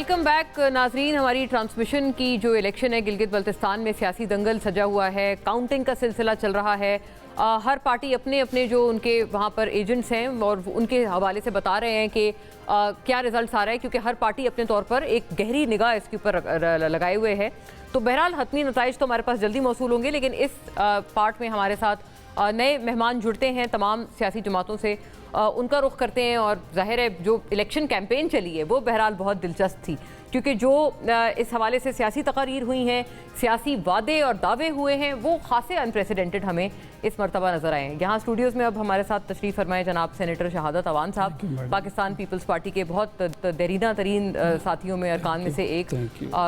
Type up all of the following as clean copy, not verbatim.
Welcome back नाजरीन। हमारी transmission की जो इलेक्शन है गिलगित बल्तिस्तान में सियासी दंगल सजा हुआ है, काउंटिंग का सिलसिला चल रहा है। हर पार्टी अपने अपने जो उनके वहाँ पर एजेंट्स हैं और उनके हवाले से बता रहे हैं कि क्या रिजल्ट आ रहा है, क्योंकि हर पार्टी अपने तौर पर एक गहरी निगाह इसके ऊपर लगाए हुए है। तो बहरहाल हतमी नताइज तो हमारे पास जल्दी मौसूल होंगे, लेकिन इस पार्ट में हमारे साथ नए मेहमान जुड़ते हैं तमाम सियासी जमातों से, उनका रुख करते हैं। और जाहिर है जो इलेक्शन कैंपेन चली है वो बहरहाल बहुत दिलचस्प थी, क्योंकि जो इस हवाले से सियासी तकारीर हुई हैं, सियासी वादे और दावे हुए हैं, वो खासे अनप्रेसिडेंटेड हमें इस मरतबा नज़र आए हैं। यहाँ स्टूडियोज़ में अब हमारे साथ तशरीफ़ फरमाए जनाब सेनेटर शहादत अवान साहब, पाकिस्तान पीपल्स पार्टी के बहुत दरीना तरीन साथियों में अरकान में से एक,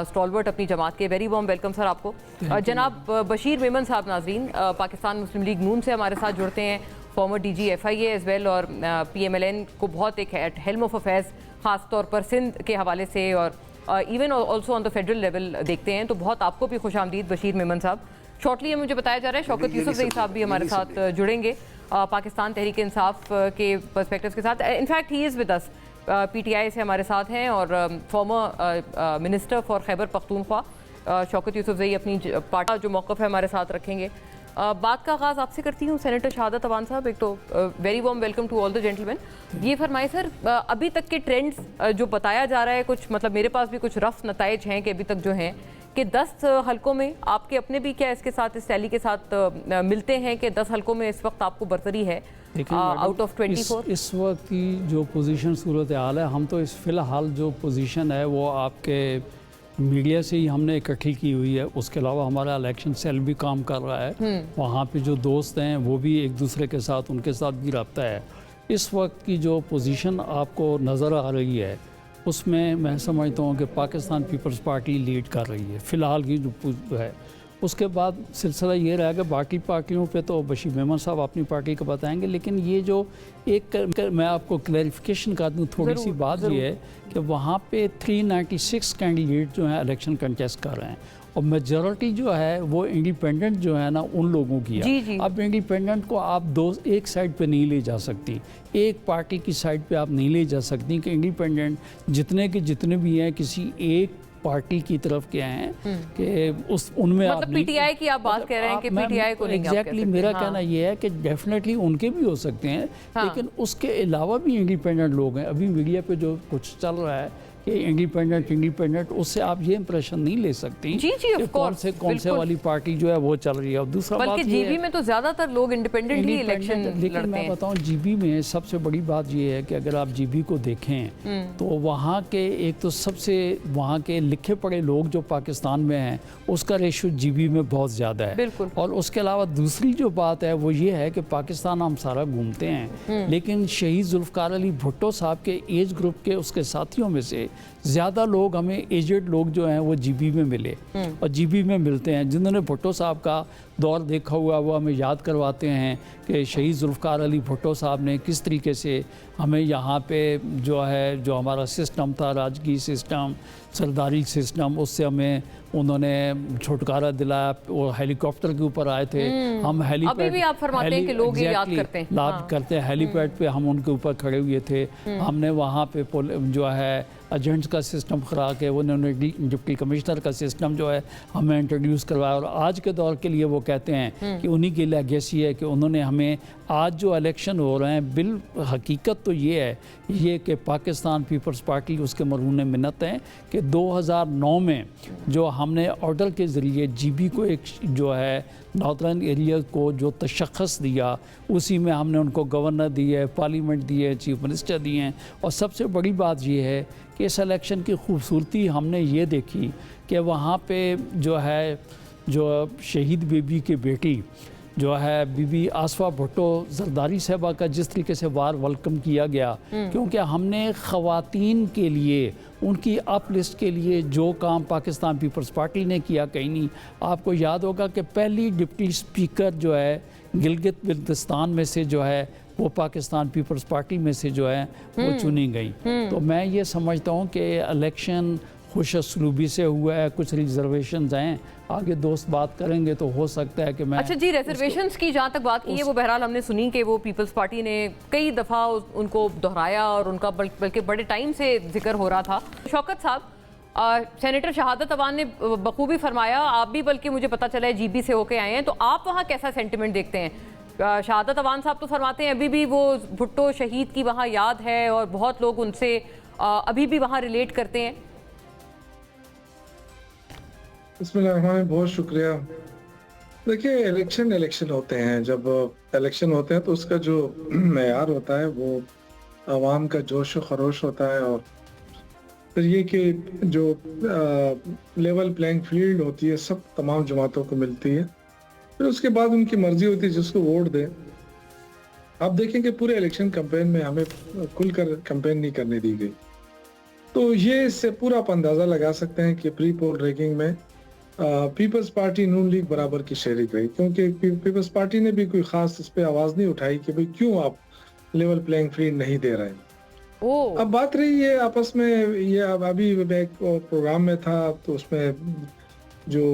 स्टॉलवर्ट अपनी जमात के। वेरी वार्म वेलकम सर आपको। जनाब बशीर मेमन साहब नाजरीन पाकिस्तान मुस्लिम लीग नून से हमारे साथ जुड़ते हैं, former DG FIA as well, और PMLN को बहुत एक हेल्म ऑफ अफेयर्स ख़ास तौर पर सिंध के हवाले से और even also on the federal level देखते हैं। तो बहुत आपको भी खुश आमदीद बशीर मेमन साहब। शॉर्टली मुझे बताया जा रहा है शौकत यूसुफजई साहब भी हमारे साथ जुड़ेंगे पाकिस्तान तहरीक इंसाफ के पर्सपेक्टिव्स के साथ। In fact he is with us, PTI से हमारे साथ हैं, और former minister for Khyber Pakhtunkhwa Shaukat Yousafzai अपनी पार्टी का जो मौक़िफ़ है हमारे साथ रखेंगे। बात का आगाज़ आपसे करती हूँ सेनेटर शहादत अवान साहब। एक तो very warm welcome to all the gentleman. ये फरमाए सर, अभी तक के ट्रेंड्स जो बताया जा रहा है, कुछ मतलब मेरे पास भी कुछ रफ नताइज हैं कि अभी तक जो हैं कि 10 हलकों में आपके अपने भी क्या इसके साथ इस टैली के साथ मिलते हैं कि 10 हलकों में इस वक्त आपको बरतरी है आउट ऑफ 24। इस वक्त की जो पोजीशन सूरत हाल है, हम तो इस फ़िलहाल जो पोजीशन है वो आपके मीडिया से ही हमने इकट्ठी की हुई है। उसके अलावा हमारा इलेक्शन सेल भी काम कर रहा है, वहाँ पे जो दोस्त हैं वो भी एक दूसरे के साथ, उनके साथ भी रब्ता है। इस वक्त की जो पोजीशन आपको नज़र आ रही है उसमें मैं समझता हूँ कि पाकिस्तान पीपल्स पार्टी लीड कर रही है फ़िलहाल की जो है। उसके बाद सिलसिला ये रहा कि बाकी पार्टियों पे तो बशीर मेमन साहब अपनी पार्टी को बताएंगे, लेकिन ये जो एक मैं आपको क्लैरिफिकेशन कर दूँ थोड़ी सी बात ये है कि वहाँ पे 396 कैंडिडेट जो हैं इलेक्शन कंटेस्ट कर रहे हैं, और मेजॉरिटी जो है वो इंडिपेंडेंट जो है ना उन लोगों की है। अब इंडिपेंडेंट को आप एक साइड पे नहीं ले जा सकती, एक पार्टी की साइड पे आप नहीं ले जा सकती कि इंडिपेंडेंट जितने के जितने भी हैं किसी एक पार्टी की तरफ के हैं कि उनमें मतलब PTI की आप बात कह रहे हैं कि PTI को एग्जैक्टली मेरा कहना ये है कि डेफिनेटली उनके भी हो सकते हैं, लेकिन उसके अलावा भी इंडिपेंडेंट लोग हैं। अभी मीडिया पे जो कुछ चल रहा है कि इंडिपेंडेंट, उससे आप ये इंप्रेशन नहीं ले सकती कि कौन से वाली पार्टी जो है वो चल रही है। और दूसरा बात GB में तो ज़्यादातर लोग इंडिपेंडेंट ही इलेक्शन लड़ते हैं। लेकिन मैं बताऊं GB में सबसे बड़ी बात ये है कि अगर आप GB को देखें तो वहाँ के एक तो सबसे वहाँ के लिखे पढ़े लोग जो पाकिस्तान में हैं उसका रेशो GB में बहुत ज़्यादा है। और उसके अलावा दूसरी जो बात है वो ये है कि पाकिस्तान हम सारा घूमते हैं, लेकिन शहीद जुल्फ़िकार अली भुट्टो साहब के एज ग्रुप के उसके साथियों में से ज़्यादा लोग हमें एजेड लोग जो हैं वो GB में मिले और GB में मिलते हैं। जिन्होंने भुट्टो साहब का दौर देखा हुआ वो हमें याद करवाते हैं कि शहीद जुल्फ़िकार अली भुट्टो साहब ने किस तरीके से हमें यहाँ पे जो है जो हमारा सिस्टम था, राजकीय सिस्टम, सरदारी सिस्टम, उससे हमें उन्होंने छुटकारा दिलाया। वो हेलीकॉप्टर के ऊपर आए थे, हम हेलीपैड अभी भी आप फरमाते हैं कि लोग ये याद करते हैं, करते हैं हेलीपैड पे हम उनके ऊपर खड़े हुए थे। हमने वहाँ पे जो है एजेंट्स का सिस्टम खरा के उन्होंने डिप्टी कमिश्नर का सिस्टम जो है हमें इंट्रोड्यूस करवाया, और आज के दौर के लिए वो कहते हैं कि उन्हीं की लेगेसी है कि उन्होंने हमें आज जो इलेक्शन हो रहे हैं बिल हकीकत तो ये है ये कि पाकिस्तान पीपल्स पार्टी उसके मरहून मिन्नत हैं कि 2009 में जो हमने ऑर्डर के ज़रिए GB को एक जो है नॉर्दर्न एरिया को जो तशख़्ख़ुस दिया, उसी में हमने उनको गवर्नर दिए, पार्लियामेंट दिए, चीफ मिनिस्टर दिए हैं। और सबसे बड़ी बात ये है कि इस इलेक्शन की खूबसूरती हमने ये देखी कि वहाँ पे जो है जो शहीद बीबी की बेटी जो है बीबी आसफा भुट्टो जरदारी साहबा का जिस तरीके से वार वेलकम किया गया, क्योंकि हमने ख़वातीन के लिए उनकी अप लिस्ट के लिए जो काम पाकिस्तान पीपल्स पार्टी ने किया कहीं नहीं। आपको याद होगा कि पहली डिप्टी स्पीकर जो है गिलगित बल्तिस्तान में से जो है वो पाकिस्तान पीपल्स पार्टी में से जो है वो चुनी गई। तो मैं ये समझता हूँ कि इलेक्शन खुश असलूबी से हुआ है, कुछ रिजर्वेशंस हैं, आगे दोस्त बात करेंगे तो हो सकता है कि मैं अच्छा जी रिजर्वेशंस की जहाँ तक बात की है वो बहरहाल हमने सुनी कि वो पीपल्स पार्टी ने कई दफ़ा उनको दोहराया और उनका बल्कि बड़े टाइम से जिक्र हो रहा था। शौकत साहब सेनेटर शहादत अवान ने बखूबी फरमाया, आप भी बल्कि मुझे पता चला है जीबी से होके आए हैं, तो आप वहाँ कैसा सेंटिमेंट देखते हैं? शहादत अवान साहब तो फरमाते हैं अभी भी वो भुट्टो शहीद की वहाँ याद है और बहुत लोग उनसे अभी भी वहाँ रिलेट करते हैं। बिस्मिल्लाह, बहुत शुक्रिया। देखिए, इलेक्शन होते हैं। जब इलेक्शन होते हैं तो उसका जो मेयार होता है वो आवाम का जोश व खरोश होता है, और फिर ये कि जो लेवल प्लेइंग फील्ड होती है सब तमाम जमातों को मिलती है। फिर उसके बाद उनकी मर्जी होती है जिसको वोट दे। आप देखें कि पूरे इलेक्शन कैंपेन में हमें खुलकर कैंपेन नहीं करने दी गई, तो ये इससे पूरा आप अंदाज़ा लगा सकते हैं कि प्री पोल रैंकिंग में पीपल्स पार्टी नून लीग बराबर की शरीक रही, क्योंकि पीपल्स पार्टी ने भी कोई खास इस पे आवाज़ नहीं उठाई कि भाई क्यों आप लेवल प्लेइंग फील्ड नहीं दे रहे हैं। अब बात रही है आपस में, ये अभी मैं एक प्रोग्राम में था तो उसमें जो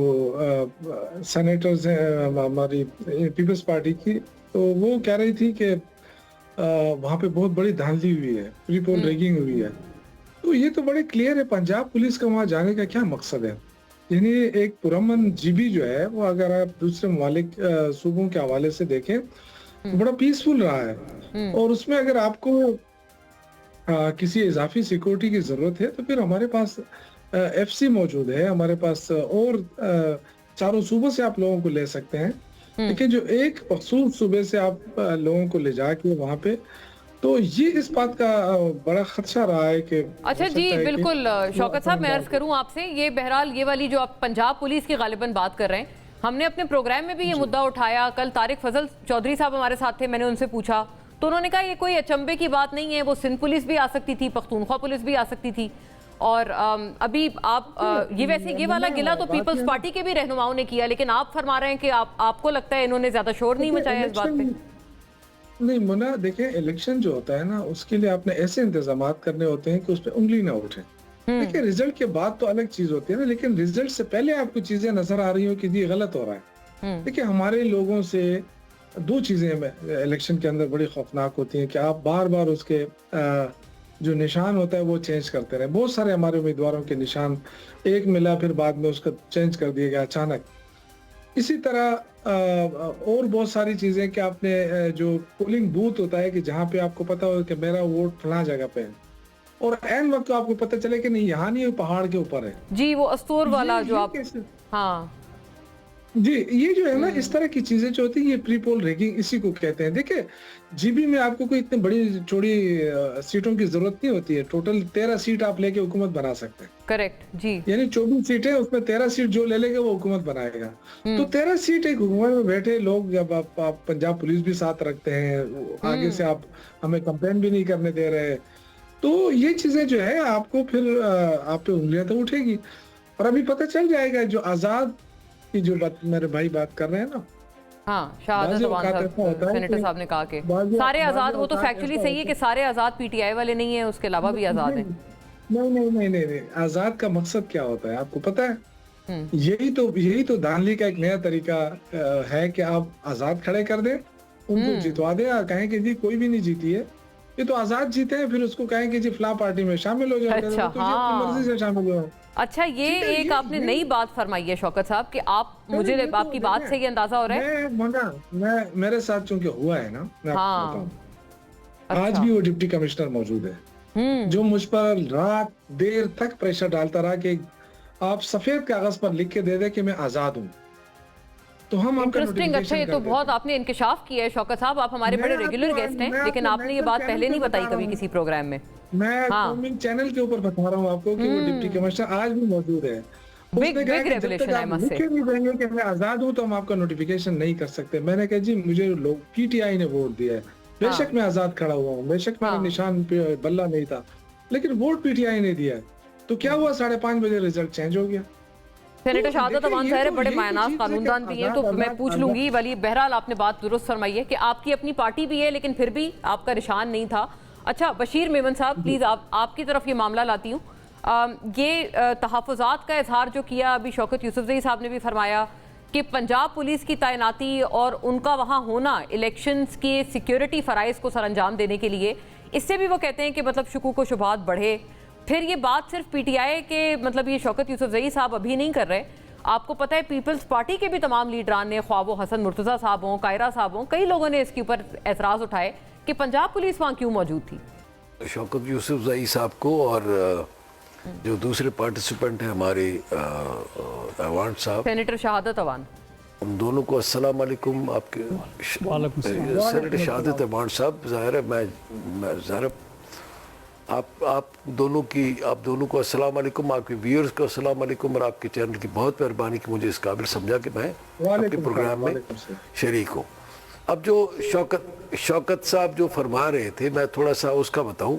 सेनेटर्स हैं हमारी पीपल्स पार्टी की, तो वो कह रही थी कि वहाँ पे बहुत बड़ी धांधली हुई है, प्री पोल रैगिंग हुई है। तो ये तो बड़े क्लियर है, पंजाब पुलिस का वहाँ जाने का क्या मकसद है? यानी एक पुरअमन जीबी जो है वो, अगर आप दूसरे ममालिक सूबों के हवाले से देखें तो बड़ा पीसफुल रहा है, और उसमें अगर आपको किसी इजाफी सिक्योरिटी की जरूरत है तो फिर हमारे पास एफसी मौजूद है, हमारे पास और चारों सूबों से आप लोगों को ले सकते हैं। लेकिन जो एक मखसूस सूबे से आप लोगों को ले जाके वहाँ पे, तो ये इस बात का बड़ा खदशा रहा है कि अच्छा जी, बिल्कुल शौकत साहब, मैं अर्ज करूं आपसे, ये बहरहाल ये वाली जो आप पंजाब पुलिस की गालिबन बात कर रहे हैं, हमने अपने प्रोग्राम में भी ये मुद्दा उठाया। कल तारिक फजल चौधरी साहब हमारे साथ थे, मैंने उनसे पूछा तो उन्होंने कहा ये कोई अचंभे की बात नहीं है, वो सिंध पुलिस भी आ सकती थी, पख्तूनख्वा पुलिस भी आ सकती थी। और अभी आप ये वैसे ये वाला गिला तो पीपल्स पार्टी के भी रहनुमाओं ने किया, लेकिन आप फरमा रहे हैं कि आपको लगता है इन्होंने ज्यादा शोर नहीं मचाया इस बात पे। नहीं मुन्ना, देखिए इलेक्शन जो होता है ना, उसके लिए आपने ऐसे इंतजाम करने होते हैं कि उस पर उंगली ना उठे। देखिए, रिजल्ट के बाद तो अलग चीज होती है ना, लेकिन रिजल्ट से पहले आपको चीजें नजर आ रही हो कि ये गलत हो रहा है। देखिए, हमारे लोगों से दो चीजें इलेक्शन के अंदर बड़ी खौफनाक होती हैं कि आप बार बार उसके जो निशान होता है वो चेंज करते रहे। बहुत सारे हमारे उम्मीदवारों के निशान एक मिला, फिर बाद में उसका चेंज कर दिया गया अचानक। इसी तरह और बहुत सारी चीजें कि आपने जो पोलिंग बूथ होता है कि जहाँ पे आपको पता हो कि मेरा वोट फला जगह पे है, और एन वक्त आपको पता चले कि नहीं यहाँ नहीं, पहाड़ के ऊपर है। जी, वो अस्तूर वाला जो आप, हाँ जी, ये जो है ना, इस तरह की चीजें जो होती है, ये प्री पोल रैगिंग इसी को कहते हैं। देखिए, जीबी में आपको कोई इतनी बड़ी चौड़ी सीटों की जरूरत नहीं होती है। टोटल 13 सीट आप लेके हुकूमत बना सकते हैं। करेक्ट जी, यानी 24 सीटें, उसमें 13 सीट जो ले लेगा वो हुकूमत बनाएगा। तो 13 सीट एक हुकूमत में बैठे लोग, जब आप पंजाब पुलिस भी साथ रखते हैं, आगे से आप हमें कंप्लेन भी नहीं करने दे रहे, तो ये चीजें जो है आपको फिर आप पे उंगलियां तो उठेगी। और अभी पता चल जाएगा, जो आजाद की जो बात मेरे भाई बात कर रहे हैं ना, हाँ, शहादत अवान साहब, सेनेटर साहब ने कहा कि सारे आजाद, वो तो फैक्चुअली सही है कि सारे आजाद पीटीआई वाले नहीं है, उसके अलावा भी आजाद हैं। नहीं, आजाद का मकसद क्या होता है आपको पता है? यही तो धांधली का एक नया तरीका है कि आप आजाद खड़े कर दें, उनको जितवा दें, कहें कि जी कोई भी नहीं जीती है, ये तो आजाद जीते हैं, फिर उसको कहें कि जी फला पार्टी में शामिल हो जाओ। अच्छा, तो अपनी मर्जी से शामिल हो। अच्छा, ये एक आपने नई बात फरमाई है शौकत साहब कि आप, मुझे आपकी बात से ये अंदाजा हो रहा है। मैं मेरे साथ चूंकि हुआ है ना, मैं आपको बताऊं, आज भी वो डिप्टी कमिश्नर मौजूद है जो मुझ पर रात देर तक प्रेशर डालता रहा कि आप सफेद कागज पर लिख के दे दे कि मैं आजाद हूँ, तो हम इंटरेस्टिंग। अच्छा, ये तो बहुत आपने इंकशाफ किया है शौकत साहब, आप हमारे बड़े रेगुलर गेस्ट हैं, लेकिन आपने ये बात पहले नहीं बताई कभी किसी प्रोग्राम में। मैं चैनल के ऊपर बता रहा हूँ आपको कि वो डिप्टी कमिश्नर आज भी मौजूद है। बिग रेवलेशन है मत से। नहीं देंगे कि मैं आजाद हूँ तो हम आपका नोटिफिकेशन नहीं कर सकते। मैंने कहा जी मुझे लोग पीटीआई ने वोट दिया है, बेशक मैं आजाद खड़ा हुआ हूँ, बेशक मेरा निशान पे बल्ला नहीं था, लेकिन वोट पीटीआई ने दिया है। तो क्या हुआ, 5:30 बजे रिजल्ट चेंज हो गया। सेनेटर शहादत अवान साहब बड़े मायनात कानूनदान भी हैं, तो मैं पूछ लूंगी वाली, बहरहाल आपने बात दुरुस्त फरमाई है कि आपकी अपनी पार्टी भी है, लेकिन फिर भी आपका निशान नहीं था। अच्छा, बशीर मेमन साहब, प्लीज आपकी तरफ ये मामला लाती हूँ। ये तहफ़्फ़ुज़ात का इजहार जो किया अभी शौकत यूसुफ़ज़ई साहब ने भी फरमाया कि पंजाब पुलिस की तैनाती और उनका वहाँ होना इलेक्शंस के सिक्योरिटी फ़राइज़ को सरअंजाम देने के लिए, इससे भी वो कहते हैं कि मतलब शुकूक व शुबहात बढ़े। फिर ये बात सिर्फ पीटीआई के, मतलब ये शौकत यूसुफजई साहब अभी नहीं कर रहे, आपको पता है पीपल्स पार्टी के भी तमाम लीडरान ने, ख्वाह वो हसन मुर्तज़ा साहब हों, कायरा साहब हों, कई लोगों ने इसके ऊपर एतराज़ उठाए कि पंजाब पुलिस वहाँ क्यों मौजूद थी। शौकत यूसुफजई साहब को और जो दूसरे पार्टिसिपेंट हैं हमारे अवान साहब, सेनेटर शहादत अवान, उन दोनों को अस्सलाम वालेकुम। आपके वालेकुम सलाम। सेनेटर शहादत अवान साहब, ज़ाहिर है मैं ज़ाहिर आप दोनों को अस्सलाम वालेकुम, आपके व्यूअर्स को अस्सलाम वालेकुम, और आपके चैनल की बहुत मेहरबानी कि मुझे इस काबिल समझा कि मैं आपके प्रोग्राम में शरीक हूँ। अब जो शौकत साहब जो फरमा रहे थे, मैं थोड़ा सा उसका बताऊं।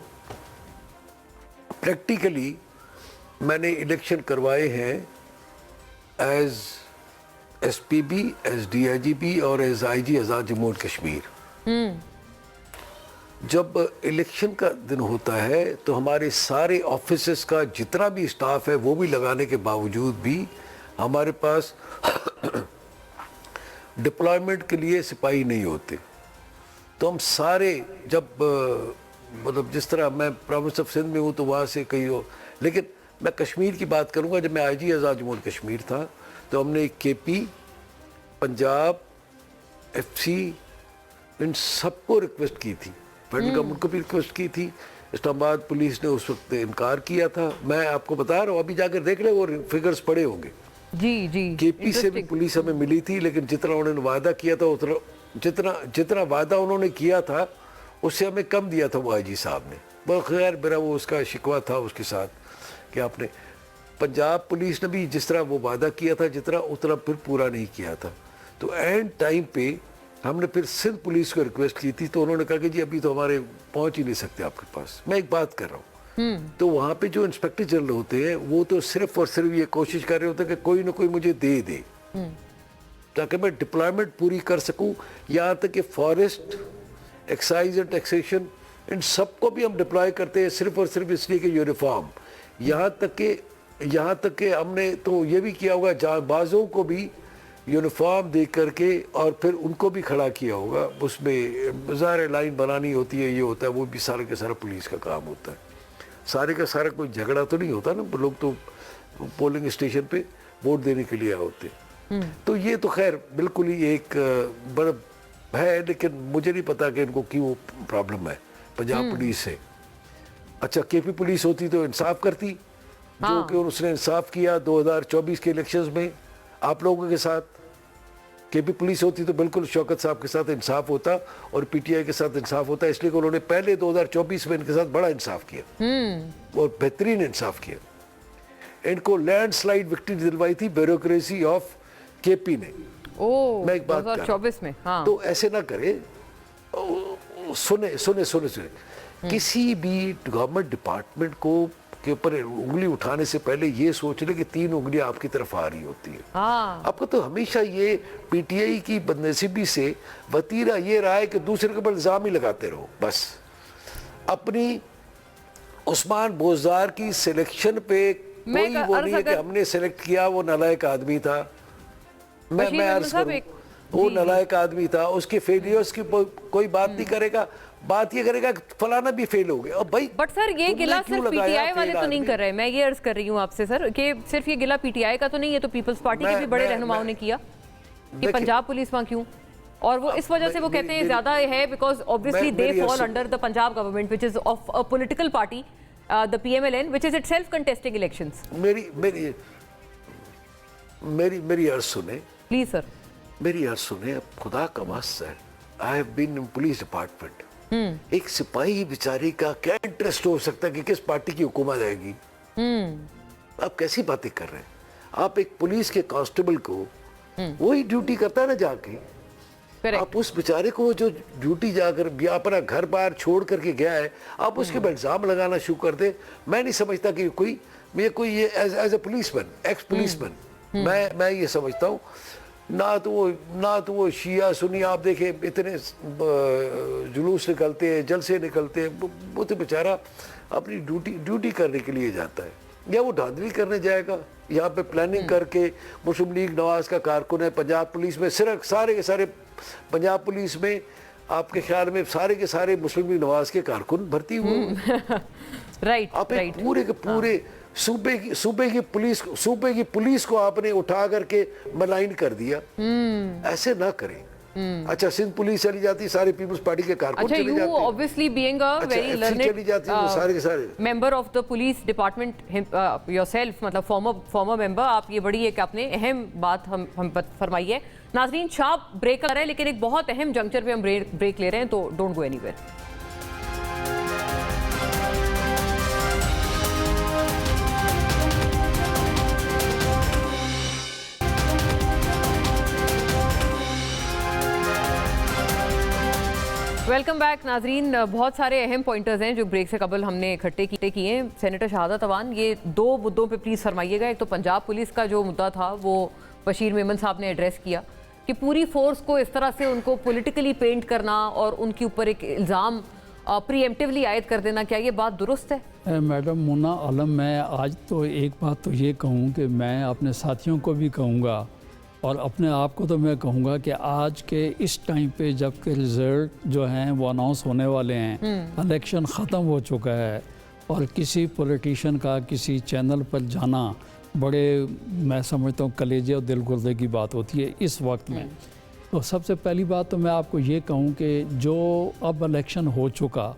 प्रैक्टिकली मैंने इलेक्शन करवाए हैं एज एसपीबी, एज डीआईजीपी और as IG Azad Jammu and Kashmir. जब इलेक्शन का दिन होता है तो हमारे सारे ऑफिसेस का जितना भी स्टाफ है वो भी लगाने के बावजूद भी हमारे पास डिप्लॉयमेंट के लिए सिपाही नहीं होते। तो हम सारे जब मतलब जिस तरह मैं प्रोविंस ऑफ सिंध में हूँ तो वहाँ से कहीं हो, लेकिन मैं कश्मीर की बात करूँगा। जब मैं आईजी आज़ाद जम्मू एंड कश्मीर था तो हमने केपी, पंजाब, एफसी, इन सबको रिक्वेस्ट की थी, फेडरल गवर्नमेंट को भी रिक्वेस्ट की थी। इस्लामाबाद पुलिस ने उस वक्त इनकार किया था। मैं आपको बता रहा हूँ, अभी जाकर देख ले, वो फिगर्स पड़े होंगे। जी जी, केपी से भी पुलिस हमें मिली थी, लेकिन जितना उन्होंने वादा किया था उतना जितना वादा उन्होंने किया था उससे हमें कम दिया था वो आईजी साहब ने। बहुत खैर मेरा वो उसका शिकवा था उसके साथ कि आपने, पंजाब पुलिस ने भी जिस तरह वो वादा किया था जितना उतना फिर पूरा नहीं किया था। तो एंड टाइम पे हमने फिर सिंध पुलिस को रिक्वेस्ट की थी, तो उन्होंने कहा कि जी अभी तो हमारे पहुंच ही नहीं सकते आपके पास। मैं एक बात कर रहा हूँ, तो वहाँ पे जो इंस्पेक्टर जनरल होते हैं वो तो सिर्फ और सिर्फ ये कोशिश कर रहे होते हैं कि कोई ना कोई मुझे दे दे ताकि मैं डिप्लॉयमेंट पूरी कर सकूं। यहाँ तक कि फॉरेस्ट, एक्साइज एंड टैक्सेशन, इन सबको भी हम डिप्लॉय करते हैं सिर्फ और सिर्फ इसलिए कि यूनिफॉर्म। यहाँ तक कि हमने तो ये भी किया होगा, जाबाजों को भी यूनिफॉर्म दे करके और फिर उनको भी खड़ा किया होगा। उसमें ज़ाहिर लाइन बनानी होती है, ये होता है, वो भी सारा का सारा पुलिस का काम होता है। सारे का सारा कोई झगड़ा तो नहीं होता ना, लोग तो पोलिंग स्टेशन पे वोट देने के लिए होते हैं। तो ये तो खैर बिल्कुल ही एक बड़ा है, लेकिन मुझे नहीं पता कि इनको क्यों प्रॉब्लम है पंजाब पुलिस से। अच्छा, केपी पुलिस होती तो इंसाफ करती, जो कि उसने इंसाफ किया 2024 के इलेक्शंस में आप लोगों के साथ। केपी पुलिस होती तो बिल्कुल शौकत साहब के साथ इंसाफ होता और पीटीआई के साथ इंसाफ होता, इसलिए कि उन्होंने पहले 2024 में इनके साथ बड़ा इंसाफ किया और बेहतरीन इंसाफ किया। इनको लैंडस्लाइड विक्ट्री दिलवाई थी ब्यूरोक्रेसी ऑफ केपी ने। मैं एक बात 2024 में, हाँ। तो ऐसे ना करे, सुने किसी भी गवर्नमेंट डिपार्टमेंट को के ऊपर उंगली उठाने से पहले ये सोच ले कि 3 उंगलियां आपकी तरफ आ रही होती है। आपको तो हमेशा ये पीटीआई की बदनसीबी से वतीरा ये रहा है कि दूसरे के ऊपर इल्जाम ही लगाते रहो। बस अपनी उस्मान बोजदार की सिलेक्शन पे कोई वो नहीं है कि हमने सिलेक्ट किया, वो नालायक आदमी था। मैं अर्ज करूं, वो नालायक आदमी था, उसके फेलियर्स की कोई बात नहीं करेगा। बात ये करेगा कि फलाना भी फेल हो गया। अब भाई बट सर ये गिला सिर्फ पीटीआई वाले तो नहीं कर रहे। मैं ये अर्ज कर रही हूँ आपसे सर कि सिर्फ ये गिला पीटीआई का तो नहीं, ये तो पीपल्स पार्टी के भी बड़े रहनुमाओं ने किया कि पंजाब पुलिस वहाँ क्यों, और वो इस वजह से वो कहते हैं ज्यादा है because obviously they fall under the Punjab government which is of a political party, the PMLN which is itself contesting elections. मेरी अर्ज सुने प्लीज सर, मेरी अर्ज सुने। अब खुदा का वास्ता है, I have been in police department. एक सिपाही बेचारी का क्या इंटरेस्ट हो सकता है कि किस पार्टी की हुकूमत आएगी? आप कैसी बातें कर रहे हैं? आप एक पुलिस के कांस्टेबल को वही ड्यूटी करता है ना जाके, आप उस बेचारे को जो ड्यूटी जाकर अपना घर बार छोड़ करके गया है, आप उसके ऊपर इल्जाम लगाना शुरू कर दे। मैं नहीं समझता कि कोई ये as a policeman, ex policeman, मैं ये समझता हूँ ना तो वो शिया सुन्नी आप देखे इतने जुलूस निकलते हैं, जलसे निकलते हैं, वो तो बेचारा अपनी ड्यूटी करने के लिए जाता है, या वो धांधली करने जाएगा। यहाँ पे प्लानिंग करके मुस्लिम लीग नवाज का कारकुन है पंजाब पुलिस में, सिर्फ सारे के सारे पंजाब पुलिस में आपके ख्याल में सारे के सारे मुस्लिम लीग नवाज के कारकुन भर्ती हुए? राइट आप एक राइट पूरे के पूरे सूबे की पुलिस को आपने उठा करके मलाइन कर दिया। ऐसे ना करें। अच्छा, सिंध पुलिस चली जाती, सारे पीपल्स पार्टी के कारकुन अच्छा, चले you जाते। obviously being a अच्छा, very FC learned चली जाती है, वो सारे के सारे member of the police department yourself, मतलब former member, आप ये बड़ी एक आपने अहम बात हम फरमाई है। नाजरीन, शार्प ब्रेक कर रहे हैं, लेकिन एक बहुत अहम जंक्चर पे हम ब्रेक ले रहे हैं, तो don't go anywhere. Welcome back नाजरीन। बहुत सारे अहम पॉइंटर्स हैं जो ब्रेक से कबल हमने इकट्ठे किए हैं। सेनेटर शहादत अवान, ये दो मुद्दों पे प्लीज़ फरमाइएगा। एक तो पंजाब पुलिस का जो मुद्दा था वो बशीर मेमन साहब ने एड्रेस किया कि पूरी फोर्स को इस तरह से उनको पॉलिटिकली पेंट करना और उनके ऊपर एक इल्ज़ाम प्रीएम्प्टिवली आयद कर देना, क्या ये बात दुरुस्त है? मैडम मुन्ना आलम, मैं आज तो एक बात तो ये कहूँ कि मैं अपने साथियों को भी कहूँगा और अपने आप को तो मैं कहूँगा कि आज के इस टाइम पे जबकि रिज़ल्ट जो हैं वो अनाउंस होने वाले हैं, इलेक्शन ख़त्म हो चुका है और किसी पॉलिटिशियन का किसी चैनल पर जाना बड़े, मैं समझता हूँ, कलेजे और दिल गुर्दे की बात होती है इस वक्त में। तो सबसे पहली बात तो मैं आपको ये कहूँ कि जो अब इलेक्शन हो चुका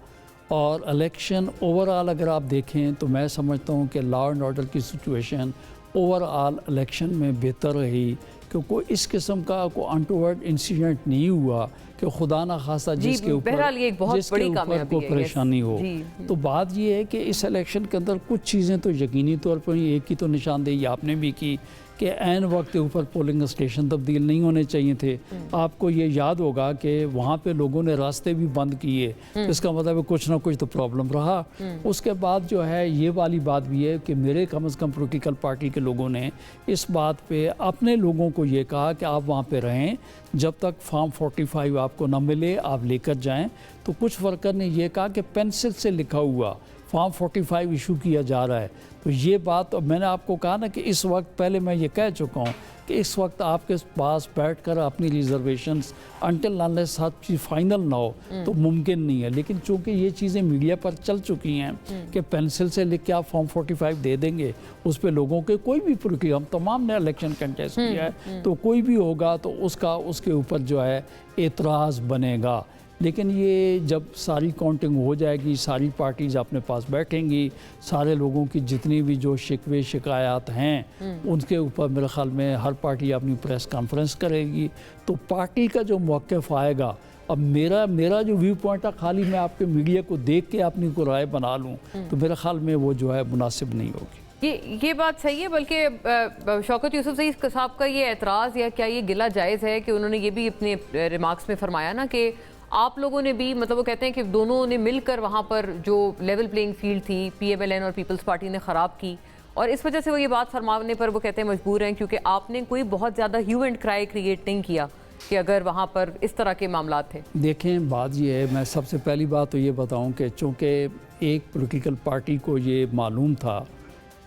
और इलेक्शन ओवरऑल अगर आप देखें तो मैं समझता हूँ कि लॉ एंड ऑर्डर की सिचुएशन ओवरऑल इलेक्शन में बेहतर रही, क्योंकि इस किस्म का कोई अनटूवर्ड इंसिडेंट नहीं हुआ कि खुदा ना खासा जिसके ऊपर कोई परेशानी हो। तो बात ये है कि इस इलेक्शन के अंदर कुछ चीज़ें तो यकीनी तौर पर, एक की तो निशानदेही आपने भी की कि ऐन वक्त के ऊपर पोलिंग स्टेशन तब्दील नहीं होने चाहिए थे। आपको ये याद होगा कि वहाँ पे लोगों ने रास्ते भी बंद किए, इसका मतलब है कुछ ना कुछ तो प्रॉब्लम रहा। उसके बाद जो है ये वाली बात भी है कि मेरे कम से कम पॉलिटिकल पार्टी के लोगों ने इस बात पे अपने लोगों को ये कहा कि आप वहाँ पे रहें, जब तक फॉर्म 45 आपको ना मिले आप लेकर जाएँ। तो कुछ वर्कर ने यह कहा कि पेंसिल से लिखा हुआ फॉर्म 45 इशू किया जा रहा है। तो ये बात मैंने आपको कहा ना कि इस वक्त, पहले मैं ये कह चुका हूँ कि इस वक्त आपके पास बैठकर अपनी रिजर्वेशंस अनटिल अनलेस सब चीज़ फाइनल ना हो तो मुमकिन नहीं है। लेकिन चूँकि ये चीज़ें मीडिया पर चल चुकी हैं कि पेंसिल से लिख के आप फॉर्म 45 दे देंगे, उस पर लोगों के कोई भी प्रक्रिया, हम तमाम ने इलेक्शन कंटेस्ट किया है, तो कोई भी होगा तो उसके ऊपर जो है एतराज़ बनेगा। लेकिन ये जब सारी काउंटिंग हो जाएगी, सारी पार्टीज़ अपने पास बैठेंगी, सारे लोगों की जितनी भी जो शिकवे शिकायत हैं उनके ऊपर मेरे ख्याल में हर पार्टी अपनी प्रेस कॉन्फ्रेंस करेगी, तो पार्टी का जो मौक़िफ़ आएगा। अब मेरा जो व्यू पॉइंट है, खाली मैं आपके मीडिया को देख के अपनी को राय बना लूँ तो मेरे ख्याल में वो जो है मुनासिब नहीं होगी। ये बात सही है, बल्कि शौकत यूसुफ सही साहब का ये एतराज़ या क्या ये गिला जायज़ है कि उन्होंने ये भी अपने रिमार्क्स में फरमाया ना कि आप लोगों ने भी, मतलब वो कहते हैं कि दोनों ने मिलकर वहाँ पर जो लेवल प्लेइंग फील्ड थी PMLN और पीपल्स पार्टी ने ख़राब की, और इस वजह से वो ये बात फरमाने पर वो कहते हैं मजबूर हैं, क्योंकि आपने कोई बहुत ज़्यादा ह्यू एंड क्राई क्रिएट नहीं किया कि अगर वहाँ पर इस तरह के मामला थे। देखें, बात ये है, मैं सबसे पहली बात तो ये बताऊँ कि चूँकि एक पॉलिटिकल पार्टी को ये मालूम था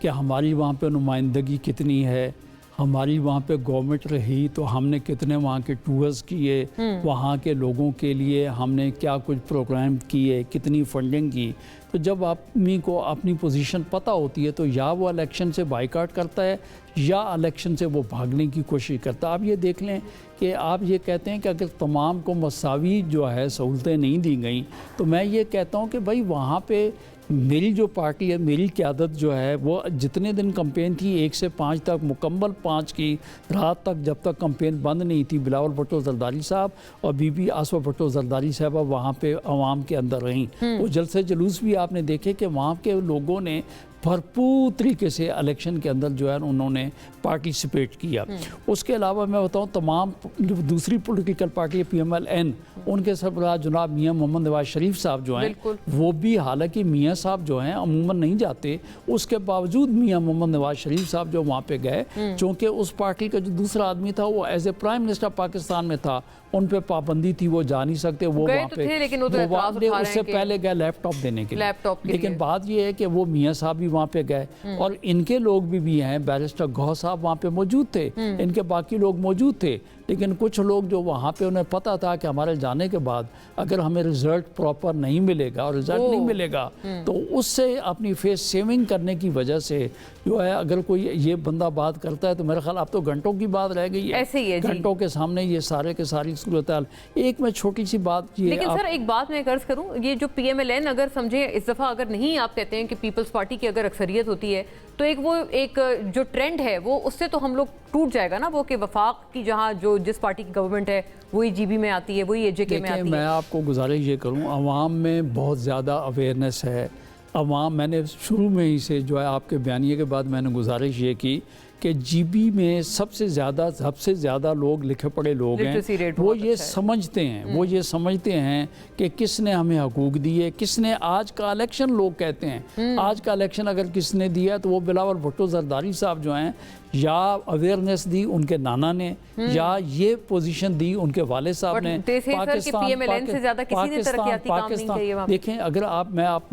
कि हमारी वहाँ पर नुमाइंदगी कितनी है, हमारी वहाँ पे गवर्नमेंट रही तो हमने कितने वहाँ के टूर्स किए, वहाँ के लोगों के लिए हमने क्या कुछ प्रोग्राम किए, कितनी फंडिंग की। तो जब आदमी को अपनी पोजीशन पता होती है तो या वो इलेक्शन से बाइकआउट करता है या इलेक्शन से वो भागने की कोशिश करता है। आप ये देख लें कि आप ये कहते हैं कि अगर तमाम को मसावी जो है सहूलतें नहीं दी गई, तो मैं ये कहता हूँ कि भाई वहाँ पे मेरी जो पार्टी है, मेरी क़यादत जो है, वो जितने दिन कैंपेन थी 1 से 5 तक, मुकम्मल 5 की रात तक, जब तक कैंपेन बंद नहीं थी, बिलावल भुट्टो जरदारी साहब और बीबी आसफा भुट्टो जरदारी साहब वहाँ पे अवाम के अंदर रहीं। वो जलसे जुलूस भी आपने देखे कि वहाँ के लोगों ने भरपूर तरीके से इलेक्शन के अंदर जो है उन्होंने पार्टिसिपेट किया। उसके अलावा मैं बताऊं, तमाम जो दूसरी पॉलिटिकल पार्टी है PMLN, उनके सरबराह जनाब मियाँ मोहम्मद नवाज शरीफ साहब जो हैं, वो भी, हालांकि मियाँ साहब जो हैं अमूमन नहीं जाते, उसके बावजूद मियाँ मोहम्मद नवाज शरीफ साहब जो वहाँ पे गए, चूँकि उस पार्टी का जो दूसरा आदमी था वो as a prime minister Pakistan में था, उन पे पाबंदी थी, वो जा नहीं सकते, वो वहाँ पे, लेकिन उससे पहले गए लैपटॉप देने के लिए। लेकिन बात ये है कि वो मियाँ साहब भी वहाँ पे गए और इनके लोग भी हैं, बैरिस्टर गौहर साहब वहाँ पे मौजूद थे, इनके बाकी लोग मौजूद थे, लेकिन कुछ लोग जो वहाँ पे उन्हें पता था कि हमारे जाने के बाद अगर हमें रिजल्ट प्रॉपर नहीं मिलेगा और रिजल्ट नहीं मिलेगा तो उससे अपनी फेस सेविंग करने की वजह से जो है, अगर कोई ये बंदा बात करता है तो मेरा ख्याल अब तो घंटों की बात रह गई है, ऐसे ही है जी। घंटों के सामने ये सारे के सारी सूरत हाल। एक मैं छोटी सी बात ये लेकिन सर एक बात मैं कर्ज करूं, ये जो PMLN अगर समझे इस दफा अगर नहीं, आप कहते हैं कि पीपल्स पार्टी की अगर अक्सरियत होती है तो एक जो ट्रेंड है वो उससे तो हम लोग टूट जाएगा ना, वो कि वफाक की जहां जो जिस पार्टी की गवर्नमेंट है वही GB में आती है, वही AJK में आती है। मैं आपको गुजारिश ये करूं, अवाम में बहुत ज़्यादा अवेयरनेस है। अवाम, मैंने शुरू में ही से जो है आपके बयानिए के बाद मैंने गुजारिश ये की कि GB में सबसे ज़्यादा लोग लिखे पढ़े लोग हैं, वो ये समझते हैं, वो ये समझते हैं कि किसने हमें हकूक़ दिए, किसने आज का इलेक्शन, लोग कहते हैं आज का इलेक्शन अगर किसने दिया तो वो बिलावल भुट्टो जरदारी साहब जो हैं, या अवेयरनेस दी उनके नाना ने या ये पोजीशन दी उनके वाले साहब ने। पाकिस्तान देखें, अगर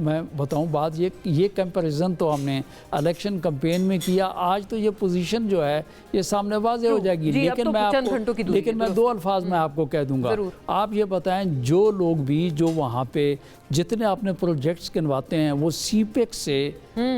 मैं बताऊं बात, ये कंपैरिजन तो हमने इलेक्शन कैंपेन में किया, आज तो ये पोजीशन जो है ये सामने वाज़ेह हो जाएगी। लेकिन मैं दो अल्फाज में आपको कह दूंगा, आप ये बताएं, जो लोग भी जो वहाँ पे जितने अपने प्रोजेक्ट्स गिनवाते हैं वो CPEC से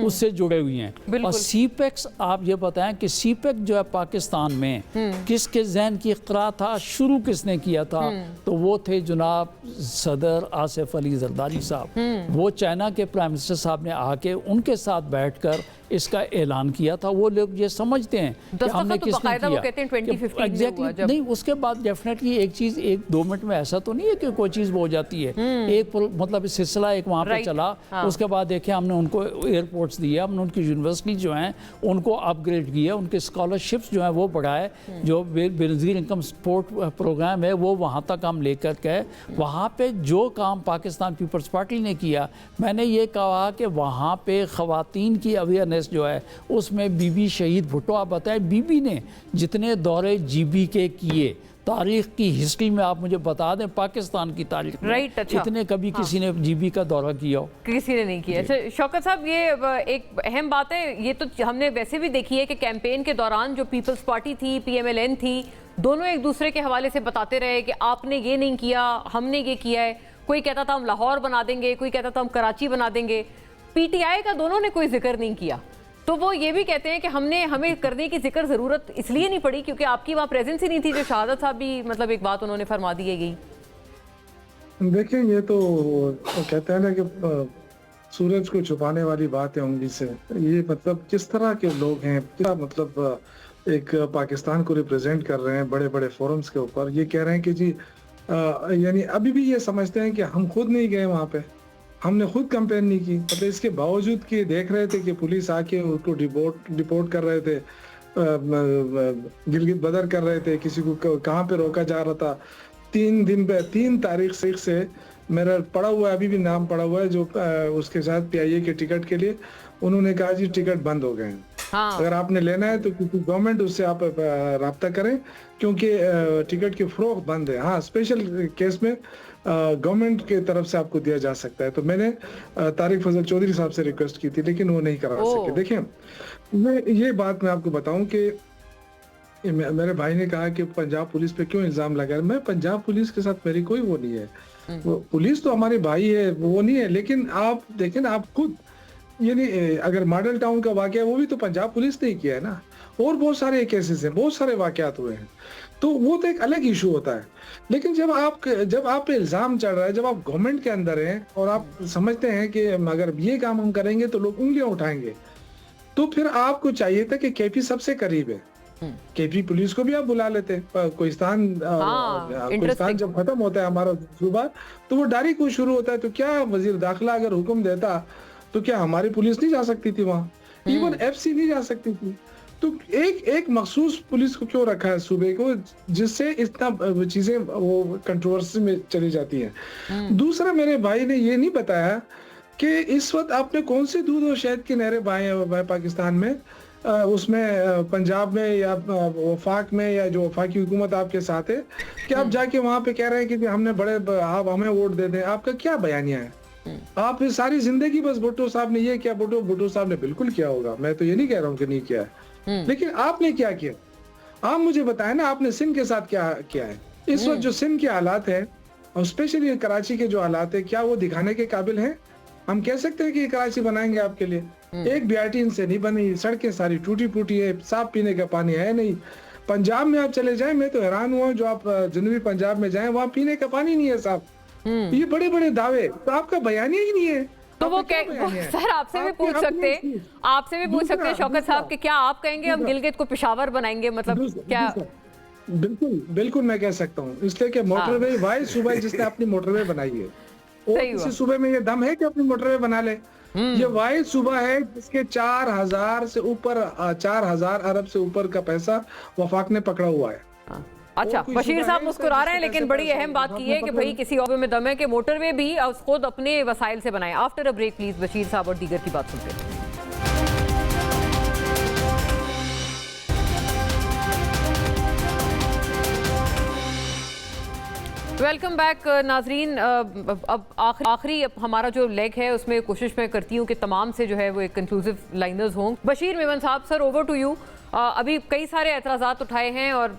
उससे जुड़े हुए हैं, और CPEC आप ये बताएं कि CPEC जो है पाकिस्तान में किसके जहन की इख्तिराअ था, शुरू किसने किया था, तो वो थे जनाब सदर आसिफ अली जरदारी साहब। वो चाइना के प्राइम मिनिस्टर साहब ने आके उनके साथ बैठकर इसका ऐलान किया था। वो लोग ये समझते हैं कि हमने तो किसने किया, वो कहते हैं 2015 एग्जैक्टली नहीं, उसके बाद डेफिनेटली एक चीज़ 1-2 मिनट में ऐसा तो नहीं है कि कोई चीज़ हो जाती है, एक मतलब सिलसिला एक वहाँ पे चला, उसके बाद देखे हमने उनको एयरपोर्ट्स दिए, हमने उनकी यूनिवर्सिटी जो हैं उनको अपग्रेड किया, उनके स्कॉलरशिप्स जो हैं वो बढ़ाए, जो बेनज़ीर इनकम सपोर्ट प्रोग्राम है वो वहाँ तक हम लेकर के, वहाँ पे जो काम पाकिस्तान पीपल्स पार्टी ने किया, मैंने ये कहा कि वहाँ पे ख़वातीन की अवेयरनेस जो है उसमें बीबी शहीद भुट्टो, आप बताएं बीबी ने जितने दौरे GB के किए तारीख की हिस्ट्री में, आप मुझे बता दें पाकिस्तान की तारीख में अच्छा। इतने कभी किसी ने GB का दौरा किया हो? किसी ने नहीं किया। अच्छा शौकत साहब, ये एक अहम बात है, ये तो हमने वैसे भी देखी है कि कैंपेन के दौरान जो पीपल्स पार्टी थी, PMLN थी, दोनों एक दूसरे के हवाले से बताते रहे कि आपने ये नहीं किया, हमने ये किया है। कोई कहता था हम लाहौर बना देंगे, कोई कहता था हम कराची बना देंगे। PTI का दोनों ने कोई जिक्र नहीं किया, तो वो ये भी कहते हैं कि हमें करने की जिक्र ज़रूरत इसलिए नहीं पड़ी क्योंकि आपकी वहाँ प्रेजेंस ही नहीं थी, जो शहादत साहब भी मतलब एक बात उन्होंने फरमा दी है। यही देखिए, ये तो कहते हैं ना कि सूरज को छुपाने वाली बात है उंगली से। ये मतलब किस तरह के लोग हैं, क्या मतलब एक पाकिस्तान को रिप्रेजेंट कर रहे हैं बड़े बड़े फोरम्स के ऊपर, ये कह रहे हैं कि जी यानी अभी भी ये समझते हैं कि हम खुद नहीं गए वहाँ पे, हमने खुद कंपेन नहीं की। मतलब इसके बावजूद कि देख रहे थे कि पुलिस आके उसको डिपोर्ट कर रहे थे, गिलगित बदर कर रहे थे, किसी को कहाँ पे रोका जा रहा था। 3 तारीख से मेरा पड़ा हुआ है, अभी भी नाम पड़ा हुआ है, जो उसके साथ PIA के टिकट के लिए उन्होंने कहा जी टिकट बंद हो गए हैं। हाँ। अगर आपने लेना है तो गवर्नमेंट उससे आप राब्ता करें, क्योंकि टिकट की फरोख्त बंद है। हाँ, स्पेशल केस में गवर्नमेंट के तरफ से आपको दिया जा सकता है। तो मैंने तारिक फजल चौधरी साहब से रिक्वेस्ट की थी, लेकिन वो नहीं करा सके। देखिए, ये बात मैं आपको बताऊं कि मेरे भाई ने कहा कि पंजाब पुलिस पे क्यों इल्जाम लगा। मैं पंजाब पुलिस के साथ मेरी कोई वो नहीं है, वो पुलिस तो हमारे भाई है, वो नहीं है। लेकिन आप देखें ना, आप खुद यानी अगर मॉडल टाउन का वाकया वो भी तो पंजाब पुलिस ने ही किया है ना, और बहुत सारे केसेस हैं, बहुत सारे वाकयात हुए हैं, तो वो तो एक अलग इशू होता है। लेकिन जब आप पे इल्जाम चढ़ रहा है, जब आप गवर्नमेंट के अंदर हैं और आप समझते हैं कि अगर ये काम हम करेंगे तो लोग उंगलियां उठाएंगे, तो फिर आपको चाहिए था कि KP सबसे करीब है, KP पुलिस को भी आप बुला लेते। कोहिस्तान जब खत्म होता है हमारा सूबा, तो वो डायरेक्ट को शुरू होता है। तो क्या वजीर दाखिला अगर हुक्म देता तो क्या हमारी पुलिस नहीं जा सकती थी वहाँ? इवन FC नहीं जा सकती थी। तो एक मखसूस पुलिस को क्यों रखा है सूबे को, जिससे इतना चीजें वो कंट्रोवर्सी में चली जाती हैं। दूसरा, मेरे भाई ने ये नहीं बताया कि इस वक्त आपने कौन से दूध और शहद की नहरें बहाई हैं पाकिस्तान में, उसमें पंजाब में या वफाक में, या जो वफाकी हुकूमत आपके साथ है, कि आप जाके वहाँ पे कह रहे हैं कि हमने आप हमें वोट दे दें। आपका क्या बयानिया है? आप फिर सारी जिंदगी बस भुट्टो साहब ने ये किया, भुट्टो साहब ने बिल्कुल किया होगा, मैं तो ये नहीं कह रहा हूँ कि नहीं किया है, लेकिन आपने क्या किया? आप मुझे बताएं ना, आपने सिंध के साथ क्या किया है? इस वक्त जो सिंध के हालात है और स्पेशली कराची के जो हालात है, क्या वो दिखाने के काबिल हैं? हम कह सकते हैं कि कराची बनाएंगे आपके लिए? एक BRT इनसे नहीं बनी, सड़कें सारी टूटी फूटी है, साफ पीने का पानी है नहीं। पंजाब में आप चले जाएं, मैं तो हैरान हुआ, जो आप जनूबी पंजाब में जाएं, वहाँ पीने का पानी नहीं है साफ। ये बड़े बड़े दावे, तो आपका बयानिया ही नहीं है। तो वो सर आपसे भी पूछ सकते हैं शौकत साहब कि क्या आप कहेंगे हम गिलगित को पेशावर बनाएंगे, मतलब क्या? बिल्कुल बिल्कुल मैं कह सकता हूँ, इसलिए कि मोटरवे वाइज सूबा जिसने अपनी मोटरवे बनाई है, और किसी सूबे में ये दम है कि अपनी मोटरवे बना ले? ये वाइज सूबा है जिसके 4,000 से ऊपर 4,000 अरब से ऊपर का पैसा वफाक ने पकड़ा हुआ है। अच्छा, बशीर साहब मुस्कुरा रहे हैं, लेकिन बड़ी अहम बात की है कि भाई किसी और में दम है कि मोटरवे भी खुद अपने वसाइल से बनाए। After a break please Bashir साहब और दीगर की बात सुनते हैं। वेलकम बैक नाजरीन। अब आखिरी हमारा जो लेग है उसमें कोशिश मैं करती हूँ कि तमाम से जो है वो एक कंक्लूसिव लाइनर्स हों। बशीर मेमन साहब, सर ओवर टू यू। अभी कई सारे एतराज़ात उठाए हैं और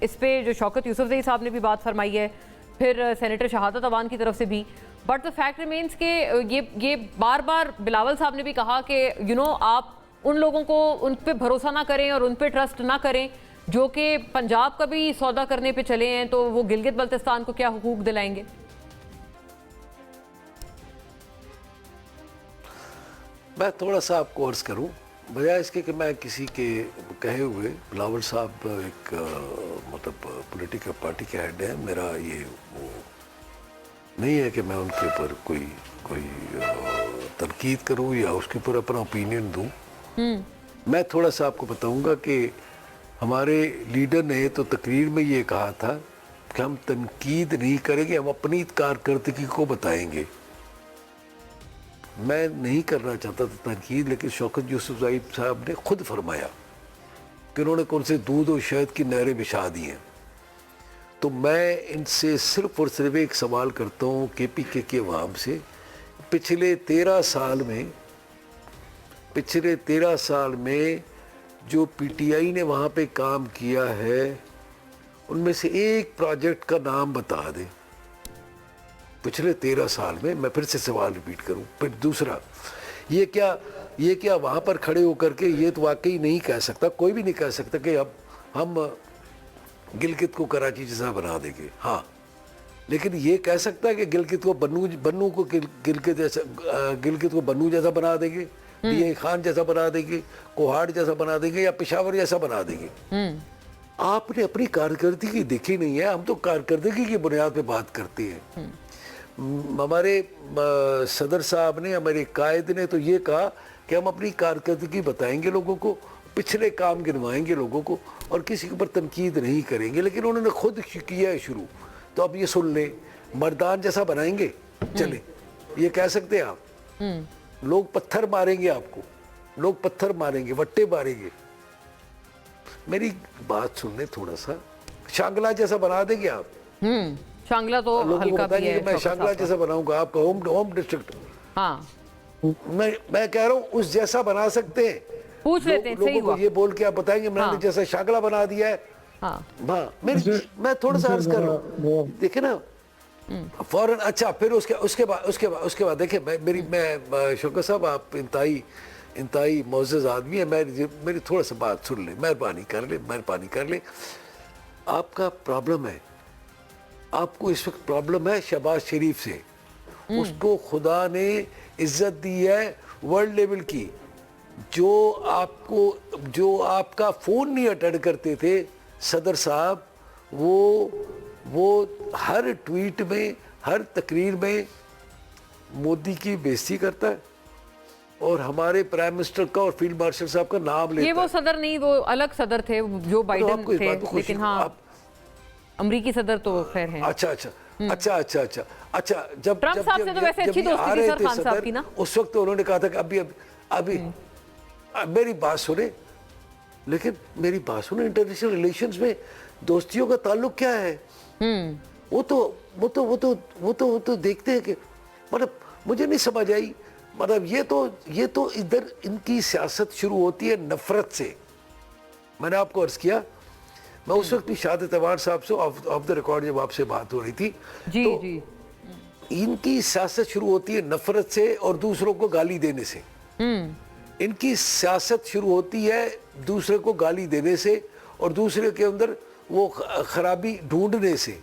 इस पे जो शौकत यूसुफजई साहब ने भी बात फरमाई है, फिर सेनेटर शहादत अवान की तरफ से भी, बट द फैक्ट रिमेंस के ये बार बार बिलावल साहब ने भी कहा कि आप उन लोगों को उन पर भरोसा ना करें और उन पर ट्रस्ट ना करें जो कि पंजाब का भी सौदा करने पे चले हैं, तो वो गिलगित बल्तिस्तान को क्या हुकूक दिलाएंगे? मैं थोड़ा सा आपको अर्ज करूं, बजाय इसके कि मैं किसी के कहे हुए, बिलावल साहब एक मतलब पॉलिटिकल पार्टी के हेड है, मेरा ये वो नहीं है कि मैं उनके ऊपर कोई तनकीद करूं या उसके ऊपर अपना ओपिनियन दूं। मैं थोड़ा सा आपको बताऊंगा कि हमारे लीडर ने तो तकरीर में ये कहा था कि हम तनकीद नहीं करेंगे, हम अपनी कारकर्दगी को बताएंगे। मैं नहीं करना चाहता था तनकीद, लेकिन शौकत यूसुफजई साहब ने खुद फरमाया कि उन्होंने कौन से दूध और शहद की नहरें बिछा दी हैं। तो मैं इनसे सिर्फ और सिर्फ एक सवाल करता हूँ KPK के अवाम से, पिछले 13 साल में जो PTI ने वहाँ पे काम किया है, उनमें से एक प्रोजेक्ट का नाम बता दें पिछले 13 साल में। मैं फिर से सवाल रिपीट करूं। फिर दूसरा, ये क्या वहाँ पर खड़े होकर के ये तो वाकई नहीं कह सकता, कोई भी नहीं कह सकता कि अब हम गिलगित को कराची जैसा बना देंगे। हाँ, लेकिन ये कह सकता है कि गिलगित को बन्नू को गिलगित को बन्नू जैसा बना देंगे, DA खान जैसा बना देंगे, कोहाड़ जैसा बना देंगे या पेशावर जैसा बना देंगे। आपने अपनी कारकर्दगी देखी नहीं है। हम तो कारकर्दगी की बुनियाद पे बात करते हैं। हमारे सदर साहब ने, हमारे कायद ने तो ये कहा कि हम अपनी कारकर्दगी बताएंगे लोगों को, पिछले काम गिनवाएंगे लोगों को और किसी के ऊपर तनकीद नहीं करेंगे। लेकिन उन्होंने खुद किया है शुरू, तो अब ये सुन लें, मर्दान जैसा बनाएंगे। चले, ये कह सकते हैं आप? लोग पत्थर मारेंगे आपको, लोग पत्थर मारेंगे, वट्टे मारेंगे। मेरी बात सुन ले थोड़ा सा। शांगला जैसा बना देंगे आप? शांगला तो हल्का भी है। मैं शांगला जैसा बनाऊंगा आपका होम डिस्ट्रिक्ट। हाँ, मैं कह रहा हूँ उस जैसा बना सकते हैं। पूछ लेते हैं, सही हुआ। ये बोल के आप बताएंगे मैंने जैसा शांगला बना दिया है। हाँ, मैं थोड़ा सा अर्ज कर रहा हूँ, देखे ना फौरन। अच्छा, फिर उसके बाद देखिए, मैं शौकत साहब, आप इंतहाई मोअज़्ज़ज़ आदमी है, मेरी थोड़ा सा बात सुन ले, मेहरबानी कर ले। आपका प्रॉब्लम है, आपको इस वक्त प्रॉब्लम है शहबाज शरीफ से। उसको खुदा ने इज्जत दी है वर्ल्ड लेवल की। जो आपका फोन नहीं अटेंड करते थे सदर साहब, वो हर ट्वीट में, हर तकरीर में मोदी की बेइज्जती करता है और हमारे प्राइम मिनिस्टर का और फील्ड मार्शल साहब का नाम लेता है। ये वो सदर नहीं, वो अलग सदर थे, जो बाइडेन थे, लेकिन हाँ अमरीकी सदर तो खैर हैं। अच्छा, जब ट्रम्प साहब से तो वैसे अच्छी दोस्ती थी सर खान साहब की ना, उस वक्त तो उन्होंने कहा था कि अभी मेरी बात सुने, लेकिन मेरी बात सुने, इंटरनेशनल रिलेशंस में दोस्तियों का ताल्लुक क्या है? वो तो देखते हैं कि मतलब मुझे नहीं समझ आई। मतलब ये तो इधर इनकी सियासत शुरू होती है नफरत से। मैंने आपको अर्ज किया, मैं उस वक्त भी शाहादत अवान साहब से ऑफ द रिकॉर्ड जब आपसे बात हो रही थी, जी तो जी इनकी सियासत शुरू होती है नफरत से और दूसरों को गाली देने से। इनकी सियासत शुरू होती है दूसरे को गाली देने से और दूसरे के अंदर वो खराबी ढूंढने से।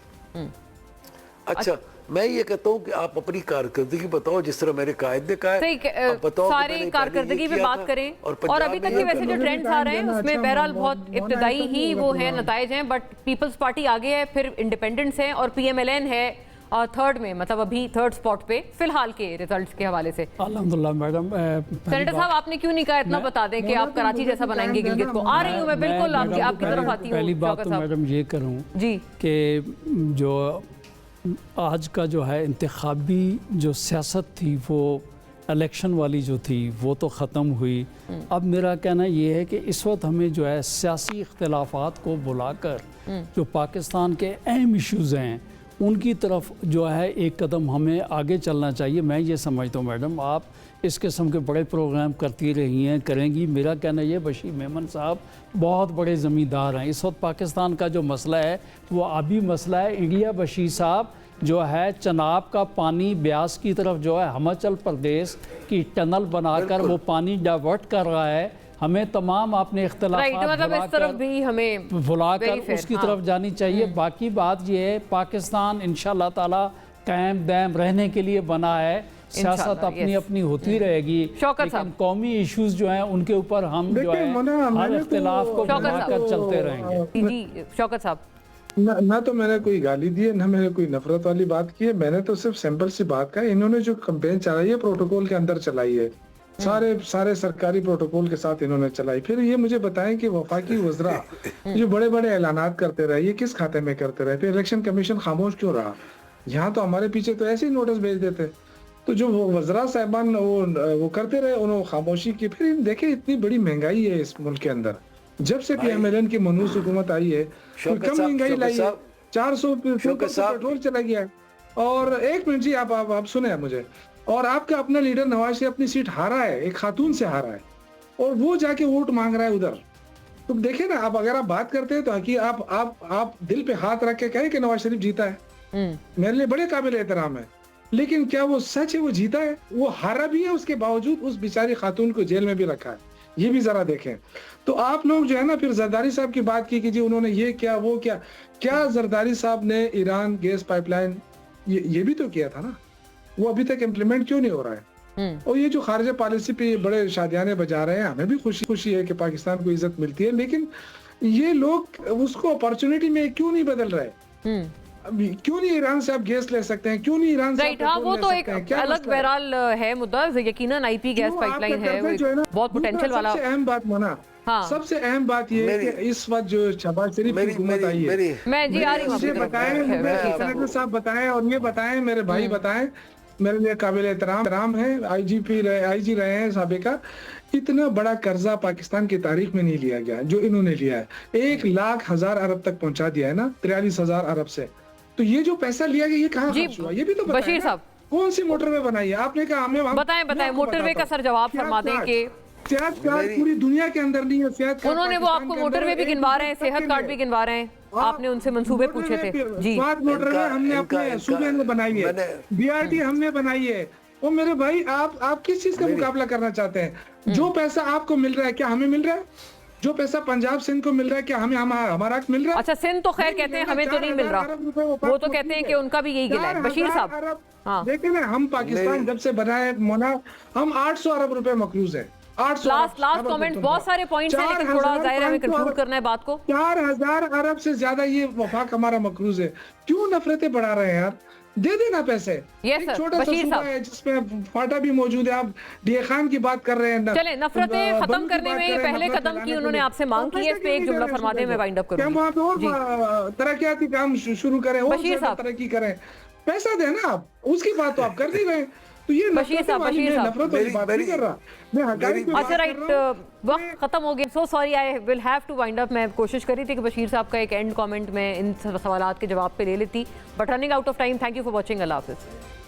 अच्छा, मैं ये कहता हूँ कि आप अपनी कारकर्दगी बताओ, जिस तरह मेरे कायद ने कहा है, आप बताओ कि सारे मैंने कारकर्दगी पहले ये पे किया बात था करें। और पंजाब अभी तक में के ये वैसे जो करना। ट्रेंड्स आ रहे हैं अच्छा, उसमें बहरहाल बहुत मौलाना इब्तदाई तो ही नहीं वो होगा है, मौलाना। नताइज हैं, बट पीपल्स पार्टी आगे है, फिर इंडिपेंडेंस है और PMLN है थर्ड में, मतलब अभी थर्ड स्पॉट पे फिलहाल के रिजल्ट्स के हवाले से। अल्हम्दुलिल्लाह मैडम, सेनेटर साहब, आपने क्यों नहीं कहा इतना बता दें कि आप कराची जैसा बनाएंगे गिलगित को? आ रही हूँ मैं, बिल्कुल आपकी तरफ आती हूँ। पहली बात शौकत तो साहब। मैडम ये करूँ जी कि जो आज का जो है इंतखाबी जो सियासत थी, वो इलेक्शन वाली जो थी वो तो ख़त्म हुई। अब मेरा कहना ये है कि इस वक्त हमें जो है सियासी इख्तिलाफात को बुलाकर जो पाकिस्तान के अहम इश्यूज़ हैं उनकी तरफ जो है एक कदम हमें आगे चलना चाहिए। मैं ये समझता हूँ मैडम, आप इस किस्म के बड़े प्रोग्राम करती रही हैं, करेंगी। मेरा कहना ये, बशीर मेमन साहब बहुत बड़े ज़मींदार हैं। इस वक्त पाकिस्तान का जो मसला है वो आबी मसला है। इंडिया बशीर साहब जो है चनाब का पानी ब्यास की तरफ जो है हिमाचल प्रदेश की टनल बनाकर वो पानी डाइवर्ट कर रहा है। हमें तमाम अपने राइट, इख्तिलाफात मतलब इस तरफ भी हमें भुलाकर very fair, उसकी हाँ। तरफ जानी चाहिए। बाकी बात ये है, पाकिस्तान इंशाल्लाह ताला कायम दायम रहने के लिए बना है। सियासत इंशाल्लाह, अपनी yes। अपनी होती रहेगी, शौकत लेकिन साहब। कौमी इश्यूज जो हैं उनके ऊपर हम जो देखिए, है मौलाना, हर मैंने तो- इख्तिलाफ को शौकत भुलाकर साहब। चलते रहेंगे। जी शौकत साहब। ना तो मैंने कोई गाली दी है, ना मैंने कोई नफरत वाली बात की है। मैंने तो सिर्फ सिंपल सी बात कहा, इन्होंने जो कैंपेन चलाई है प्रोटोकॉल के अंदर चलाई है, सारे सरकारी प्रोटोकॉल के साथ इन्होंने चलाई। फिर ये मुझे बताएं कि वफाकी वज़रा जो बड़े बड़े ऐलानात करते रहे, ये किस खाते में करते रहे? फिर इलेक्शन कमीशन खामोश क्यों रहा? यहाँ तो हमारे पीछे तो ऐसे ही नोटिस भेज देते। तो जो वो वज़रा साहबान वो करते रहे, उन्होंने खामोशी की। फिर देखे इतनी बड़ी महंगाई है इस मुल्क के अंदर, जब से PMLN की मनहूस हुकूमत आई है, शौकत कम साहब, महंगाई शौकत लाई है। साहब, 400 शौकत साहब। पेट्रोल चला गया है। और एक मिनट जी, आप सुने मुझे। और आपका अपना लीडर नवाज शरीफ अपनी सीट हारा है, एक खातून से हारा है, और वो जाके वोट मांग रहा है उधर। तो देखिए ना, आप अगर आप बात करते हैं तो हकी आप दिल पे हाथ रख के कहें कि नवाज शरीफ जीता है, मेरे लिए बड़े काबिल एहतराम है। लेकिन क्या वो सच है वो जीता है? वो हारा भी है, उसके बावजूद उस बेचारी खातून को जेल में भी रखा है। ये भी जरा देखें। तो आप लोग जो है ना, फिर जरदारी साहब की बात की कि जी उन्होंने ये क्या वो क्या जरदारी साहब ने ईरान गैस पाइपलाइन ये भी तो किया था ना, वो अभी तक इम्प्लीमेंट क्यों नहीं हो रहा है? और ये जो खारिजा पॉलिसी पे बड़े शादियाने बजा रहे हैं, हमें भी खुशी है कि पाकिस्तान को इज्जत मिलती है, लेकिन ये लोग उसको अपॉर्चुनिटी में क्यों नहीं बदल रहे? अभी क्यों नहीं ईरान से आप गैस ले सकते हैं? क्यों नहीं ईरान से राइट, हाँ, वो तो एक अलग बहरहाल है मुद्दा। यकीनन IP गैस पाइपलाइन है, वो बहुत पोटेंशियल वाला। सबसे अहम बात माना, हाँ। सबसे अहम बात ये है कि इस वक्त जो शहबाज शरीफ की हुकूमत आई है, मैं जी आ रही हूँ मुझे आपकी तरफ। बताएं, सेनेटर साहब बताएं, और ये बताएं, मेरे भाई बताएं, मेरे लिए काबिल एहतराम है, IG रहे हैं साबिका। इतना बड़ा कर्जा पाकिस्तान की तारीख में नहीं लिया गया जो इन्होंने लिया है। 1,00,000 अरब तक पहुंचा दिया है ना, 43,000 अरब से। तो ये जो पैसा लिया गया, ये कहाँ खर्च हुआ? ये भी तो बताएं बशीर ना। साहब, कौन सी मोटरवे बनाई है आपने? कहा हमें बताएं मोटरवे का सर जवाब फरमा दें कि सेहत कार्ड पूरी दुनिया के अंदर नहीं है। सेहत कार्ड उन्होंने वो आपको मोटरवे भी गिनवा रहे हैं, सेहत कार्ड भी गिनवा रहे हैं। आपने उनसे मंसूबे पूछे थे जी। स्वाद मोटरवे हमने अपने सूबे में बनाई है, BRT हमने बनाई है। और मेरे भाई, आप किस चीज का मुकाबला करना चाहते हैं? जो पैसा आपको मिल रहा है क्या हमें मिल रहा है? जो पैसा पंजाब सिंध को मिल रहा है क्या हमें हमारा हक मिल रहा है? अच्छा, सिंध तो खैर कहते हैं हमें तो नहीं मिल रहा, वो तो कहते हैं कि उनका भी यही गिला है। बशीर साहब, हाँ, देखिए ना, हम पाकिस्तान जब से बना है मोना, हम 800 अरब रुपए मकरूज है। लास्ट कमेंट, बहुत सारे पॉइंट्स हैं लेकिन थोड़ा जाहिर है हमें कंक्लूड करना है बात को। 4,000 अरब से ज्यादा ये वफाक हमारा मकरूज है। क्यों नफरतें बढ़ा रहे हैं यार? दे देना पैसे। यस सर, छोटा सा बशीर सूबा साहब, है जिसमें फाटा भी मौजूद है। आप DA खान की बात कर रहे हैं। चले नफरतें खत्म करने में ये पहले कदम की उन्होंने आपसे मांग की है, इस पे एक जुमला फरमा दें, मैं वाइंड अप करूंगी। वहाँ पे और तरक्याती काम शुरू करें, और बशीर साहब, तरक्की करें, पैसा देना आप, उसकी बात तो आप कर नहीं रहे। तो ये बशीर साहब, नफरत वाली बात नहीं कर रहा मैं, हकायत पे बात अच्छा कर राइट, रहा हूं। वक्त खत्म हो गया। So sorry, I will have to wind up. मैं कोशिश करी थी कि बशीर साहब का एक एंड कमेंट में इन सवालात के जवाब पे ले लेती, but running out of time. Thank you for watching. Allah हाफिज़।